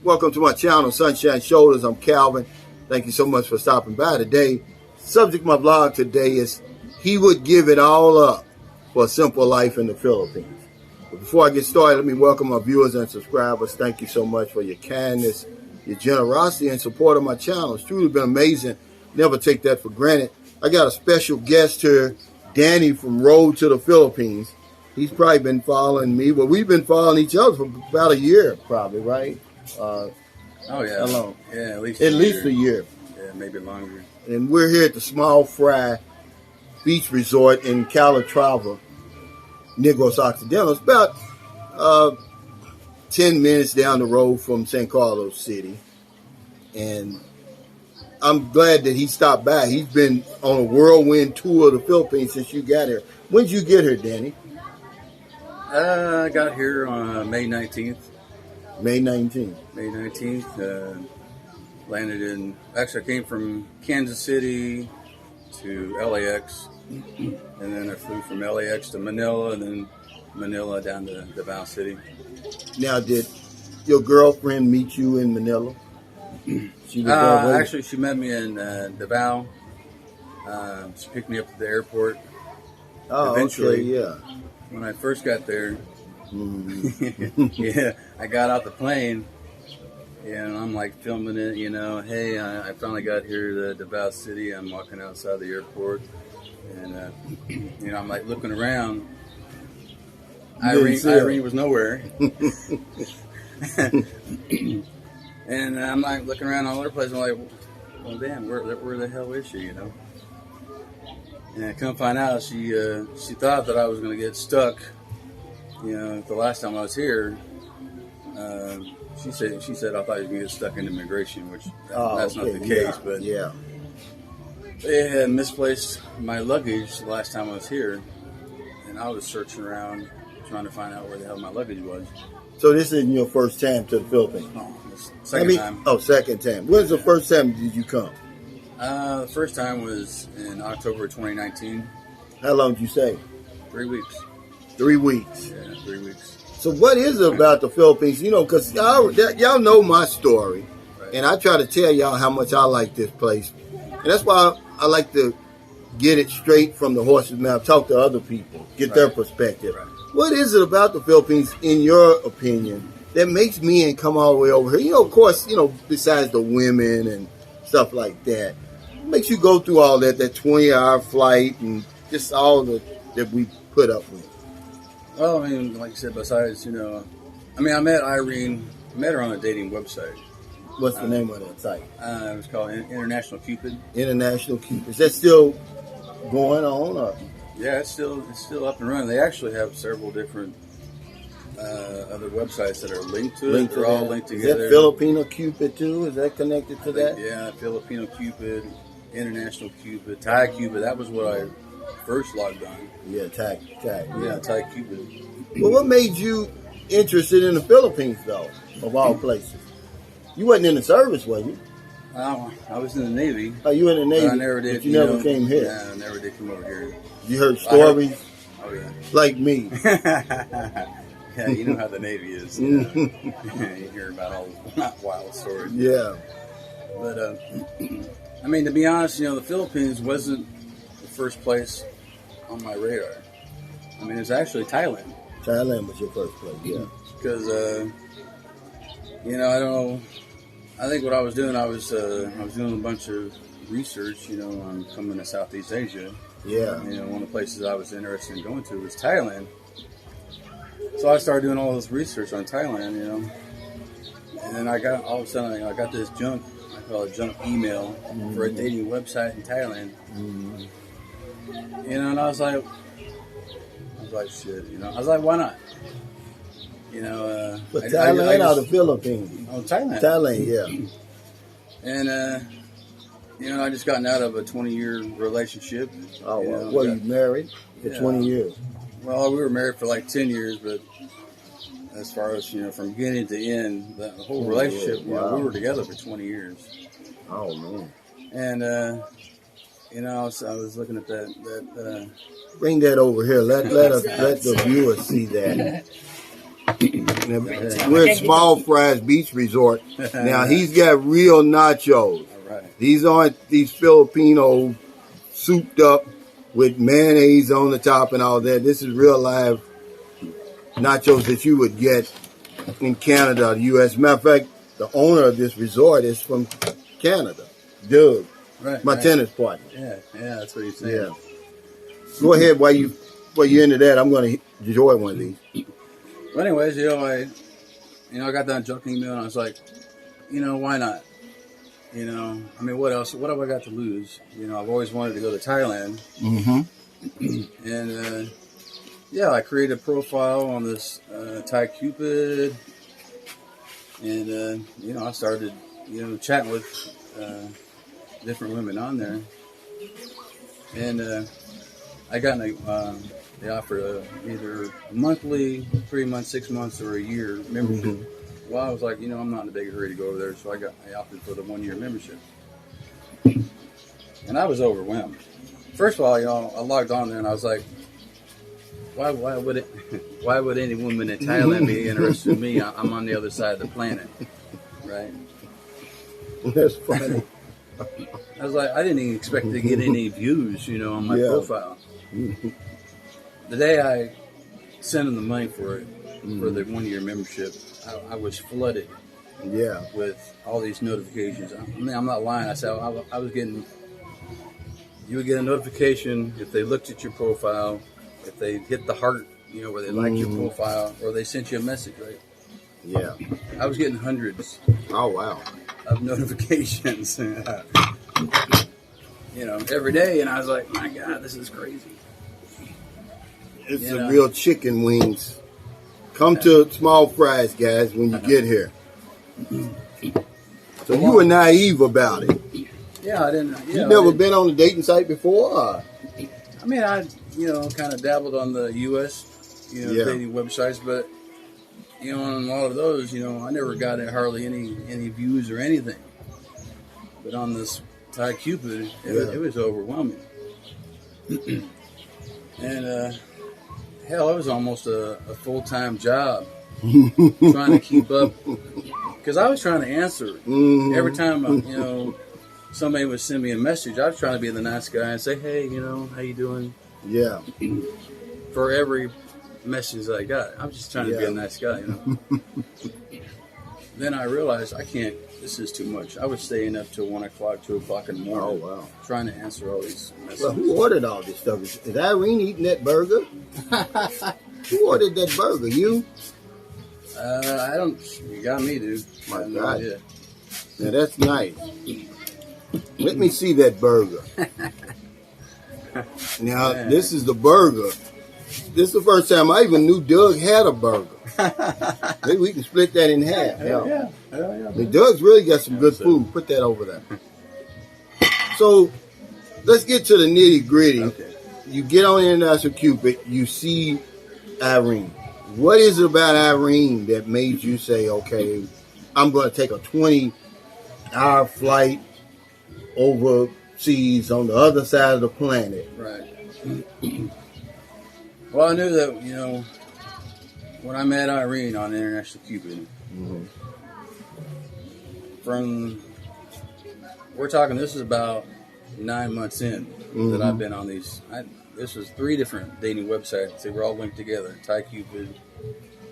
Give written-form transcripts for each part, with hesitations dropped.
Welcome to my channel, Sunshine Shoulders. I'm Calvin. Thank you so much for stopping by today. Subject of my vlog today is he would give it all up for a simple life in the Philippines. But before I get started, let me welcome my viewers and subscribers. Thank you so much for your kindness, your generosity, and support of my channel. It's truly been amazing. Never take that for granted. I got a special guest here, Danny from Road to the Philippines. He's probably been following me. Well, we've been following each other for about a year, probably, right? Oh yeah. How long? Yeah, at least a year. Yeah, maybe longer. And we're here at the Small Fry Beach Resort in Calatrava, Negros Occidental. It's about 10 minutes down the road from San Carlos City. And I'm glad that he stopped by. He's been on a whirlwind tour of the Philippines since you got here. When did you get here, Danny? I got here on May 19th. May 19th. May 19th. Landed in, actually I came from Kansas City to LAX. And then I flew from LAX to Manila, and then Manila down to Davao City. Now, did your girlfriend meet you in Manila? She was actually, she met me in Davao. She picked me up at the airport. Oh, eventually, okay, yeah. When I first got there, yeah, I got out the plane, and I'm like filming it, you know. Hey, I finally got here to Davao City. I'm walking outside the airport, and you know, I'm like looking around. Irene was nowhere, and I'm like looking around all over the place. I'm like, well, damn, where the hell is she? You know. And I come find out she thought that I was going to get stuck. You know, the last time I was here, she said I thought I was going to get stuck in immigration, which that's not the case. But yeah, they had misplaced my luggage the last time I was here, and I was searching around trying to find out where the hell my luggage was. So this isn't your first time to the Philippines? No, second time. Oh, second time. When's the first time did you come? The first time was in October 2019. How long did you stay? 3 weeks. 3 weeks. Yeah, 3 weeks. So what is it about the Philippines? You know, because y'all know my story, right. And I try to tell y'all how much I like this place. And that's why I like to get it straight from the horse's mouth, talk to other people, get their perspective. Right. What is it about the Philippines, in your opinion, that makes men come all the way over here? You know, of course, you know, besides the women and stuff like that. Makes you go through all that 20-hour flight and just all that we put up with. Well, I mean, like you said, besides, you know, I mean, I met Irene, met her on a dating website. What's the name of that site? It was called International Cupid. International Cupid. Is that still going on? Or? Yeah, it's still up and running. They actually have several different other websites that are linked to it. They're all linked together. Is that Filipino Cupid too? Is that connected to that? Yeah, Filipino Cupid, International Cupid, Thai Cupid. That was what I first logged on. Yeah, Thai. Yeah, Thai Cupid. Well, what made you interested in the Philippines, though, of all places? You wasn't in the service, was you? I was in the Navy. Oh, you in the Navy? I never did. But you never came here? Yeah, I never did come over here. You heard stories? Oh, yeah. Like me. Yeah, you know how the Navy is. You know? You hear about all the wild stories. Yeah. But, I mean, to be honest, you know, the Philippines wasn't the first place on my radar. I mean, it's actually Thailand. Thailand was your first place, yeah. Because, you know, I don't know. I think what I was doing, I was doing a bunch of research, you know, on coming to Southeast Asia. Yeah. You know, one of the places I was interested in going to was Thailand. So I started doing all this research on Thailand, you know, and then all of a sudden I got this junk, I call it junk email for a dating website in Thailand. You know, and I was like, shit, you know, I was like, why not? You know, but Thailand or the Philippines? Oh, Thailand. Thailand, yeah. And you know, I just gotten out of a 20-year relationship. Oh, well, were you married for 20 years? Well, we were married for like 10 years, but as far as, you know, from beginning to end, the whole relationship, you know, we were together for 20 years. Oh, man. And, you know, I was looking at that. Bring that over here. Let the viewers see that. We're at Small Fries Beach Resort. Now, he's got real nachos. All right. These aren't these Filipino souped up with mayonnaise on the top and all that. This is real live nachos that you would get in Canada, the U.S. Matter of fact, the owner of this resort is from Canada. Doug, my tennis partner. Yeah, that's what he's saying. Yeah. Go ahead while you're into that. I'm going to enjoy one of these. Well, anyways, I got done joking, and I was like, why not? I mean, what else? What have I got to lose? I've always wanted to go to Thailand. Mm-hmm. And, I created a profile on this Thai Cupid. And, I started, chatting with different women on there. And I got they offered either a monthly, 3 months, 6 months, or a year membership. Mm-hmm. Well, I was like, I'm not in a big hurry to go over there, so I opted for the 1 year membership. And I was overwhelmed. First of all, I logged on there and I was like, why would any woman in Thailand be interested in me? I'm on the other side of the planet, right? That's funny. I was like, I didn't even expect to get any views, on my profile. The day I sent them the money for it, for the 1 year membership, I was flooded with all these notifications. I mean, I'm not lying. I said I was getting, you would get a notification if they looked at your profile, if they hit the heart, where they liked your profile, or they sent you a message, right? Yeah. I was getting hundreds. Oh, wow. Of notifications, every day. And I was like, my God, this is crazy. It's the real chicken wings. Come to Small Fries, guys, when you get here. So you were naive about it. Yeah, I didn't. You've never been on a dating site before? Or? I mean, I kind of dabbled on the U.S. dating websites, but on a lot of those, I never got hardly any views or anything. But on this Thai Cupid, it was overwhelming. And hell, it was almost a full-time job trying to keep up, because I was trying to answer every time somebody would send me a message. I was trying to be the nice guy and say, hey, how you doing? Yeah. For every message I got, I'm just trying to be a nice guy, Then I realized I can't. This is too much. I was staying up till 1 o'clock, 2 o'clock in the morning. Oh wow! Trying to answer all these messages. Well, who ordered all this stuff? Is Irene eating that burger? Who ordered that burger? You? I don't. You got me, dude. My God. Yeah. Now that's nice. Let me see that burger. Now this is the burger. This is the first time I even knew Doug had a burger. Maybe we can split that in half. Yeah. Doug's really got some good food. Put that over there. So, let's get to the nitty gritty. Okay. You get on International Cupid, you see Irene. What is it about Irene that made you say, okay, I'm going to take a 20-hour flight overseas on the other side of the planet? Right. Well, I knew that, when I met Irene on International Cupid, we're talking, this is about 9 months in that I've been on these. This was 3 different dating websites. They were all linked together. Thai Cupid,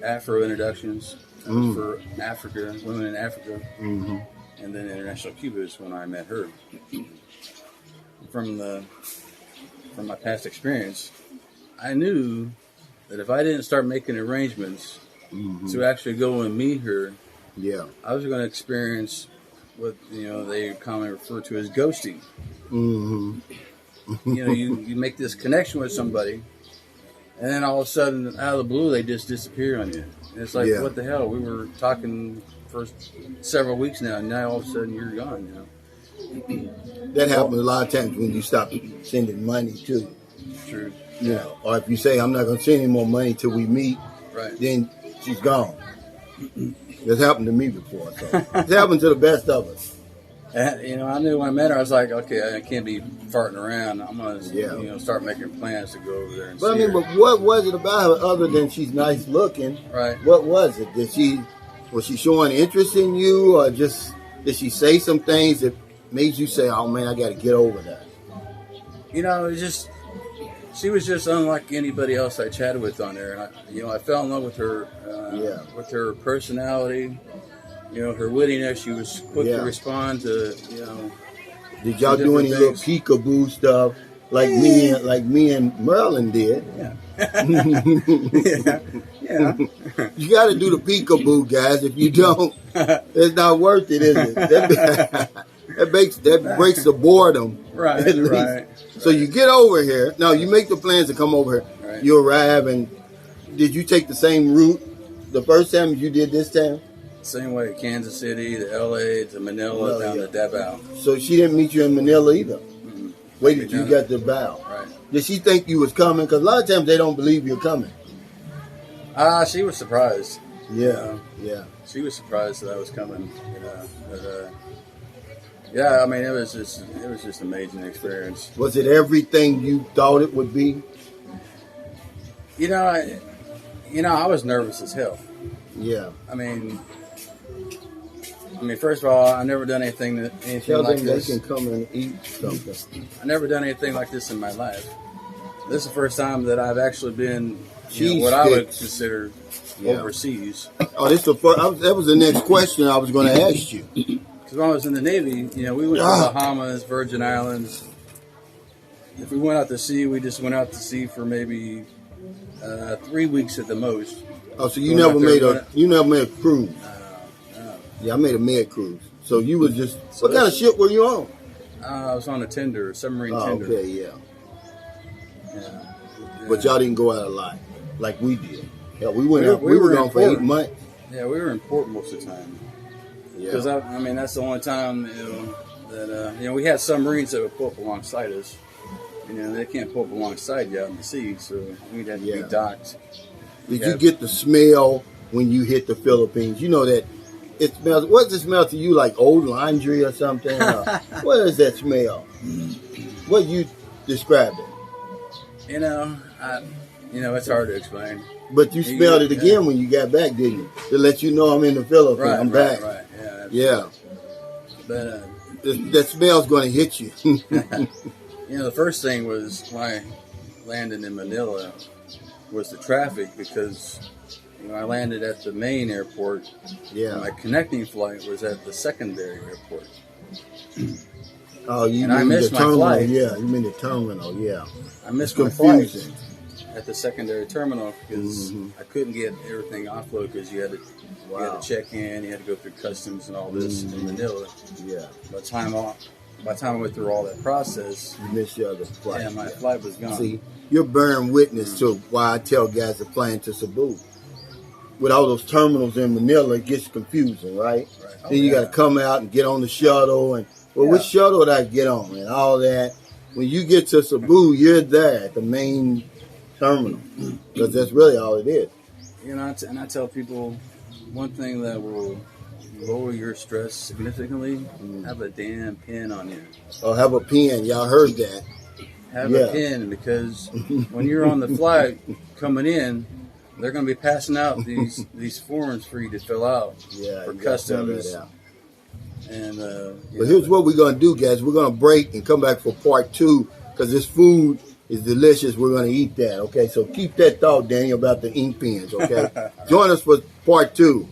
Afro Introductions for Africa, women in Africa, and then International Cupid is when I met her. From my past experience, I knew that if I didn't start making arrangements to actually go and meet her, I was going to experience what they commonly refer to as ghosting. You make this connection with somebody, and then all of a sudden, out of the blue, they just disappear on you. And it's like, what the hell? We were talking for several weeks now, and now all of a sudden you're gone. That happens a lot of times when you stop sending money too. True. Or if you say, I'm not going to send any more money till we meet, then she's gone. That's happened to me before. So it's happened to the best of us. And, I knew when I met her, I was like, okay, I can't be farting around. I'm gonna, start making plans to go over there and But see her. but what was it about her other than she's nice looking? Right. What was it? Was she showing interest in you, or just did she say some things that made you say, "Oh man, I got to get over that"? It was just she was just unlike anybody else I chatted with on there, and I fell in love with her. With her personality. Her wittiness. She was quick to respond to, Did y'all do any little peekaboo stuff like me and Merlin did? Yeah. Yeah. You got to do the peekaboo, guys. If you don't, it's not worth it, is it? That breaks the boredom. Right. At least. Right. So you get over here. No, you make the plans to come over here. Right. You arrive, and did you take the same route the first time as you did this time? Same way, Kansas City to LA to Manila down to Davao. So she didn't meet you in Manila either. Mm-hmm. Waited till you got to Davao. Right. Did she think you was coming? Because a lot of times they don't believe you're coming. She was surprised. Yeah. She was surprised that I was coming. Yeah, I mean, it was just an amazing experience. Was it everything you thought it would be? I was nervous as hell. Yeah. I mean, first of all, I never done anything like this. They can come and eat something. I never done anything like this in my life. This is the first time that I've actually been, what I would consider overseas. Oh, that was the next question I was going to ask you. Because when I was in the Navy, we went to the Bahamas, Virgin Islands. If we went out to sea, we just went out to sea for maybe 3 weeks at the most. Oh, so you never made a cruise? No. Yeah, I made a med cruise. So you was just what kind of ship were you on? I was on a submarine tender. Okay, yeah. But y'all didn't go out a lot like we did. Yeah, we went out. We were gone for 8 months. Yeah, we were in port most of the time. Because that's the only time that we had submarines that would pull up alongside us. They can't pull up alongside you out in the sea, so we'd have to be docked. Did you get the smell when you hit the Philippines? You know that it smells. What does it smell to you, like old laundry or something? What is that smell? What you describe it? It's hard to explain. But you smelled it again when you got back, didn't you? To let you know I'm in the Philippines. Right, I'm back. Right. Yeah. But that smell's going to hit you. the first thing was when I landed in Manila was the traffic, because I landed at the main airport. Yeah. My connecting flight was at the secondary airport. Oh, I missed my flight. Yeah, you mean the terminal? Yeah. I missed my flight at the secondary terminal because I couldn't get everything offloaded, because you had to check in, you had to go through customs and all this in Manila. Yeah. By the time I went through all that process, you missed your other flight. Yeah, my flight was gone. See, you're bearing witness to why I tell guys to plan to Cebu. With all those terminals in Manila, it gets confusing, right? Then you got to come out and get on the shuttle, and which shuttle would I get on, and all that. When you get to Cebu, you're there at the main terminal, because that's really all it is. And I tell people, one thing that will lower your stress significantly, have a damn pin on you. Oh, have a pen. Y'all heard that. Have a pin, because when you're on the flight coming in, they're going to be passing out these forms for you to fill out for customs. And but here's what we're going to do, guys. We're going to break and come back for part 2, because this food is delicious. We're going to eat that, okay? So keep that thought, Daniel, about the ink pens, okay? Join us for part 2.